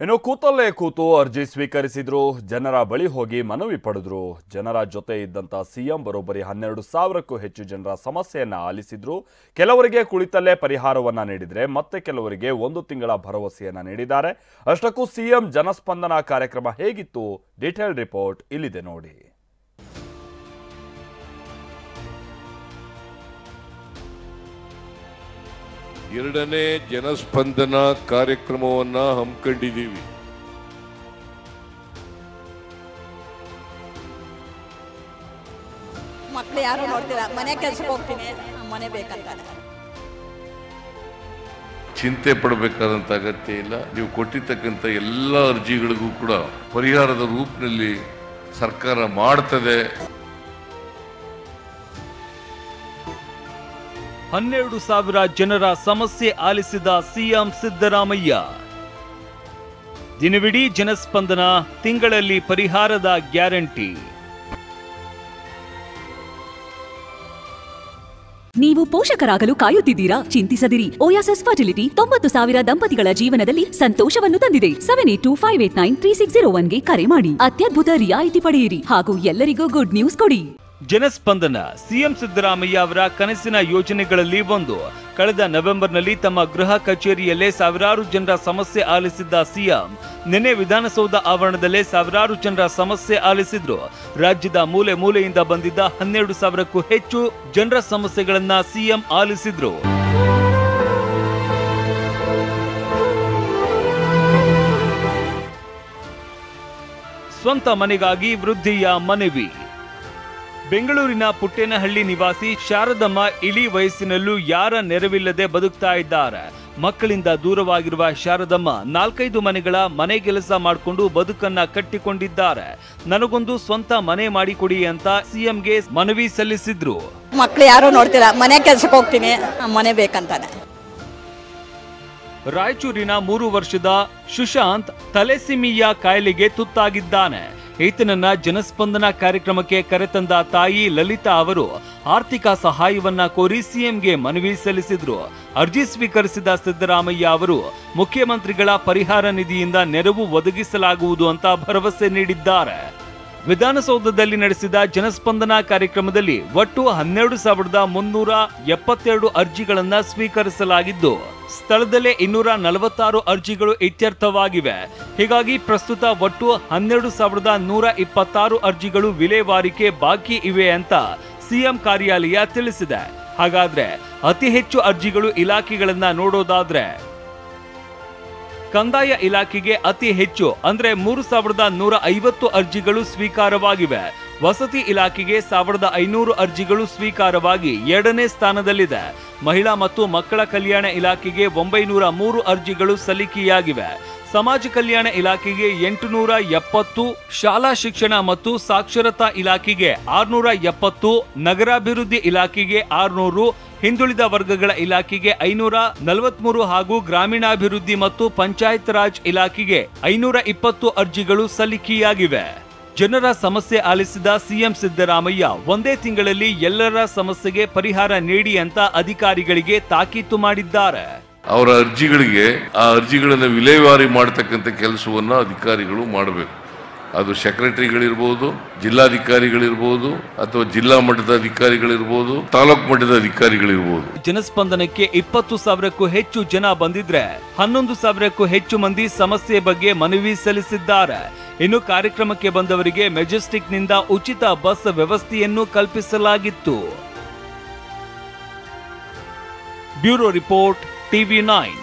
ಇನ್ನು ಕೂತಲ್ಲೇ ಕೂತು ಅರ್ಜಿ ಸ್ವೀಕರಿಸಿದ್ರು, ಜನರ ಬಳಿ ಹೋಗಿ ಮನವಿ ಪಡೆದ್ರು. ಜನರ ಜೊತೆ ಇದ್ದಂತ ಸಿಎಂ ಬರೋಬ್ಬರಿ 12,000ಕ್ಕೂ ಹೆಚ್ಚು ಜನರ ಸಮಸ್ಯೆಯನ್ನ ಆಲಿಸಿದ್ರು. ಕೆಲವರಿಗೆ ಕುಳಿತಲ್ಲೇ ಪರಿಹಾರವನ್ನ ನೀಡಿದ್ರೆ ಮತ್ತೆ ಕೆಲವರಿಗೆ 1 ತಿಂಗಳ ಭರವಸೆಯನ್ನ ನೀಡಿದ್ದಾರೆ. ಅಷ್ಟಕ್ಕೂ ಸಿಎಂ ಜನಸ್ಪಂದನ ಕಾರ್ಯಕ್ರಮ ಹೇಗಿತ್ತು? ಡೀಟೇಲ್ ರಿಪೋರ್ಟ್ ಇಲ್ಲಿದೆ ನೋಡಿ. ಎರಡನೇ ಜನಸ್ಪಂದನ ಕಾರ್ಯಕ್ರಮವನ್ನ ಹಮ್ಮಿಕೊಂಡಿದ್ದೀವಿ. ಮಕ್ಕಳು ಯಾರು ನೋಡ್ತೀರಾ, ಮನೆ ಕೆಲಸಕ್ಕೆ ಹೋಗ್ತೀನಿ, ಮನೆ ಬೇಕಂತಾನೆ. ಚಿಂತೆ ಪಡಬೇಕಾದಂತ ಅಗತ್ಯ ಇಲ್ಲ. ನೀವು ಕೊಟ್ಟಿರ್ತಕ್ಕಂಥ ಎಲ್ಲ ಅರ್ಜಿಗಳಿಗೂ ಕೂಡ ಪರಿಹಾರದ ರೂಪದಲ್ಲಿ ಸರ್ಕಾರ ಮಾಡ್ತದೆ. 12,000 ಜನರ ಸಮಸ್ಯೆ ಆಲಿಸಿದ ಸಿಎಂ ಸಿದ್ದರಾಮಯ್ಯ. ದಿನವಿಡೀ ಜನಸ್ಪಂದನ, ತಿಂಗಳಲ್ಲಿ ಪರಿಹಾರದ ಗ್ಯಾರಂಟಿ. ನೀವು ಪೋಷಕರಾಗಲು ಕಾಯುತ್ತಿದ್ದೀರಾ? ಚಿಂತಿಸದಿರಿ. ಓಯಾಸಿಸ್ ಫರ್ಟಿಲಿಟಿ 90,000 ದಂಪತಿಗಳ ಜೀವನದಲ್ಲಿ ಸಂತೋಷವನ್ನು ತಂದಿದೆ. 7825893601ಗೆ ಕರೆ ಮಾಡಿ. ಅತ್ಯದ್ಭುತ ರಿಯಾಯಿತಿ ಪಡೆಯಿರಿ ಹಾಗೂ ಎಲ್ಲರಿಗೂ ಗುಡ್ ನ್ಯೂಸ್ ಕೊಡಿ. ಜನಸ್ಪಂದನ ಸಿಎಂ ಸಿದ್ದರಾಮಯ್ಯ ಅವರ ಕನಸಿನ ಯೋಜನೆಗಳಲ್ಲಿ ಒಂದು. ಕಳೆದ ನವೆಂಬರ್ನಲ್ಲಿ ತಮ್ಮ ಗೃಹ ಕಚೇರಿಯಲ್ಲೇ ಸಾವಿರಾರು ಜನರ ಸಮಸ್ಯೆ ಆಲಿಸಿದ್ದ ಸಿಎಂ ನಿನ್ನೆ ವಿಧಾನಸೌಧ ಆವರಣದಲ್ಲೇ ಸಾವಿರಾರು ಜನರ ಸಮಸ್ಯೆ ಆಲಿಸಿದ್ರು. ರಾಜ್ಯದ ಮೂಲೆ ಮೂಲೆಯಿಂದ ಬಂದಿದ್ದ 12,000ಕ್ಕೂ ಹೆಚ್ಚು ಜನರ ಸಮಸ್ಯೆಗಳನ್ನ ಸಿಎಂ ಆಲಿಸಿದ್ರು. ಸ್ವಂತ ಮನೆಗಾಗಿ ವೃದ್ಧಿಯ ಮನವಿ. ಬೆಂಗಳೂರಿನ ಪುಟ್ಟೇನಹಳ್ಳಿ ನಿವಾಸಿ ಶಾರದಮ್ಮ ಇಳಿ ವಯಸ್ಸಿನಲ್ಲೂ ಯಾರ ನೆರವಿಲ್ಲದೆ ಬದುಕ್ತಾ ಇದ್ದಾರೆ. ಮಕ್ಕಳಿಂದ ದೂರವಾಗಿರುವ ಶಾರದಮ್ಮ 4-5 ಮನೆಗಳ ಮನೆ ಕೆಲಸ ಮಾಡಿಕೊಂಡು ಬದುಕನ್ನ ಕಟ್ಟಿಕೊಂಡಿದ್ದಾರೆ. ನನಗೊಂದು ಸ್ವಂತ ಮನೆ ಮಾಡಿಕೊಡಿ ಅಂತ ಸಿಎಂಗೆ ಮನವಿ ಸಲ್ಲಿಸಿದ್ರು. ಮಕ್ಕಳು ಯಾರು ನೋಡ್ತೀರಾ, ಮನೆ ಕೆಲಸಕ್ಕೆ ಹೋಗ್ತೀನಿ, ಮನೆ ಬೇಕಂತಾನೆ. ರಾಯಚೂರಿನ 3 ವರ್ಷದ ಸುಶಾಂತ್ ಥಲೆಸಿಮಿಯಾ ಕಾಯಿಲೆಗೆ ತುತ್ತಾಗಿದ್ದಾನೆ. ಈತನನ್ನ ಜನಸ್ಪಂದನ ಕಾರ್ಯಕ್ರಮಕ್ಕೆ ಕರೆತಂದ ತಾಯಿ ಲಲಿತಾ ಅವರು ಆರ್ಥಿಕ ಸಹಾಯವನ್ನ ಕೋರಿ ಸಿಎಂಗೆ ಮನವಿ ಸಲ್ಲಿಸಿದ್ರು. ಅರ್ಜಿ ಸ್ವೀಕರಿಸಿದ ಸಿದ್ದರಾಮಯ್ಯ ಅವರು ಮುಖ್ಯಮಂತ್ರಿಗಳ ಪರಿಹಾರ ನಿಧಿಯಿಂದ ನೆರವು ಒದಗಿಸಲಾಗುವುದು ಅಂತ ಭರವಸೆ ನೀಡಿದ್ದಾರೆ. ವಿಧಾನಸೌಧದಲ್ಲಿ ನಡೆಸಿದ ಜನಸ್ಪಂದನ ಕಾರ್ಯಕ್ರಮದಲ್ಲಿ ಒಟ್ಟು 12,372 ಅರ್ಜಿಗಳನ್ನ ಸ್ವೀಕರಿಸಲಾಗಿದ್ದು, ಸ್ಥಳದಲ್ಲೇ 246 ಅರ್ಜಿಗಳು ಇತ್ಯರ್ಥವಾಗಿವೆ. ಹೀಗಾಗಿ ಪ್ರಸ್ತುತ ಒಟ್ಟು 12,126 ಅರ್ಜಿಗಳು ವಿಲೇವಾರಿಗೆ ಬಾಕಿ ಇವೆ ಅಂತ ಸಿಎಂ ಕಾರ್ಯಾಲಯ ತಿಳಿಸಿದೆ. ಹಾಗಾದ್ರೆ ಅತಿ ಹೆಚ್ಚು ಅರ್ಜಿಗಳು ಇಲಾಖೆಗಳನ್ನ ನೋಡೋದಾದ್ರೆ ಕಂದಾಯ ಇಲಾಖೆಗೆ ಅತಿ ಹೆಚ್ಚು ಅಂದ್ರೆ 3,150 ಅರ್ಜಿಗಳು ಸ್ವೀಕಾರವಾಗಿವೆ. ವಸತಿ ಇಲಾಖೆಗೆ 1,500 ಅರ್ಜಿಗಳು ಸ್ವೀಕಾರವಾಗಿ 2ನೇ ಸ್ಥಾನದಲ್ಲಿದೆ. ಮಹಿಳಾ ಮತ್ತು ಮಕ್ಕಳ ಕಲ್ಯಾಣ ಇಲಾಖೆಗೆ 903 ಅರ್ಜಿಗಳು ಸಲ್ಲಿಕೆಯಾಗಿವೆ. ಸಮಾಜ ಕಲ್ಯಾಣ ಇಲಾಖೆಗೆ 870, ಶಾಲಾ ಶಿಕ್ಷಣ ಮತ್ತು ಸಾಕ್ಷರತಾ ಇಲಾಖೆಗೆ 670, ನಗರಾಭಿವೃದ್ಧಿ ಇಲಾಖೆಗೆ 600, ಹಿಂದುಳಿದ ವರ್ಗಗಳ ಇಲಾಖೆಗೆ 543 ಹಾಗೂ ಗ್ರಾಮೀಣಾಭಿವೃದ್ಧಿ ಮತ್ತು ಪಂಚಾಯತ್ ರಾಜ್ ಇಲಾಖೆಗೆ 520 ಅರ್ಜಿಗಳು ಸಲ್ಲಿಕೆಯಾಗಿವೆ. ಜನರ ಸಮಸ್ಯೆ ಆಲಿಸಿದ ಸಿಎಂ ಸಿದ್ದರಾಮಯ್ಯ ಒಂದೇ ತಿಂಗಳಲ್ಲಿ ಎಲ್ಲರ ಸಮಸ್ಯೆಗೆ ಪರಿಹಾರ ನೀಡಿ ಅಂತ ಅಧಿಕಾರಿಗಳಿಗೆ ತಾಕೀತು ಮಾಡಿದ್ದಾರೆ. ಅವರ ಅರ್ಜಿಗಳಿಗೆ ಆ ಅರ್ಜಿಗಳನ್ನು ವಿಲೇವಾರಿ ಮಾಡತಕ್ಕಂಥ ಕೆಲಸವನ್ನ ಅಧಿಕಾರಿಗಳು ಮಾಡಬೇಕು. ಅದು ಸೆಕ್ರೆಟರಿಗಳಿರ್ಬೋದು, ಜಿಲ್ಲಾಧಿಕಾರಿಗಳಿರ್ಬೋದು, ಅಥವಾ ಜಿಲ್ಲಾ ಮಟ್ಟದ ಅಧಿಕಾರಿಗಳಿರ್ಬೋದು, ತಾಲೂಕು ಮಟ್ಟದ ಅಧಿಕಾರಿಗಳಿರ್ಬೋದು. ಜನಸ್ಪಂದನಕ್ಕೆ 20,000ಕ್ಕೂ ಹೆಚ್ಚು ಜನ ಬಂದಿದ್ರೆ 11,000ಕ್ಕೂ ಹೆಚ್ಚು ಮಂದಿ ಸಮಸ್ಯೆ ಬಗ್ಗೆ ಮನವಿ ಸಲ್ಲಿಸಿದ್ದಾರೆ. ಇನ್ನು ಕಾರ್ಯಕ್ರಮಕ್ಕೆ ಬಂದವರಿಗೆ ಮೆಜೆಸ್ಟಿಕ್ ನಿಂದ ಉಚಿತ ಬಸ್ ವ್ಯವಸ್ಥೆಯನ್ನು ಕಲ್ಪಿಸಲಾಗಿತ್ತು. Bureau report, TV9.